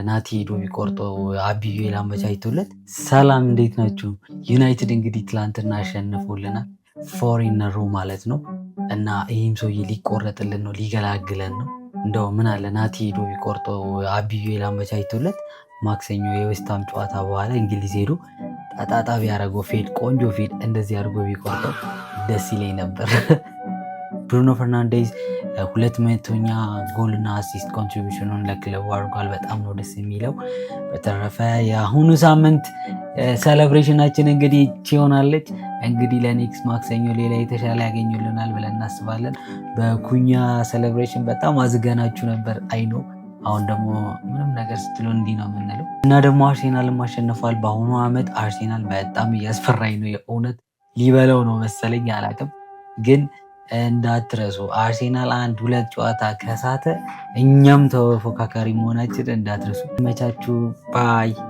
ናቲ ሄዶ ቢቆርጠው አቢዩኤል አመቻችቶለት። ሰላም እንዴት ናችሁ? ዩናይትድ እንግዲህ ትላንትና አሸንፎልናል፣ ፎሪነሩ ማለት ነው። እና ይህም ሰውዬ ሊቆረጥልን ነው፣ ሊገላግለን ነው። እንደው ምን አለ ናቲ ሄዶ ቢቆርጠው አቢዩኤል አመቻችቶለት ማክሰኞ የዌስትሃም ጨዋታ በኋላ እንግሊዝ ሄዶ ጣጣጣቢ ያደረገው ፌድ፣ ቆንጆ ፌድ እንደዚህ አድርጎ ቢቆርጠው ደስ ይለኝ ነበር። ብሩኖ ፈርናንዴዝ 200ኛ ጎልና አሲስት ኮንትሪቢሽኑን ለክለቡ አድርጓል። በጣም ነው ደስ የሚለው። በተረፈ የአሁኑ ሳምንት ሴሌብሬሽናችን እንግዲህ ሆናለች። እንግዲህ ለኔክስት ማክሰኞ ሌላ የተሻለ ያገኙልናል ብለን እናስባለን። በኩኛ ሴሌብሬሽን በጣም አዝገናችሁ ነበር አይኖ። አሁን ደግሞ ምንም ነገር ስትሉ እንዲህ ነው የምንለው። እና ደግሞ አርሴናልም አሸንፏል። በአሁኑ ዓመት አርሴናል በጣም እያስፈራኝ ነው። የእውነት ሊበለው ነው መሰለኝ አላቅም። ግን እንዳትረሱ አርሴናል 1-2 ጨዋታ ከሳተ እኛም ተፎካካሪ መሆናችን እንዳትረሱ። መቻችሁ ባይ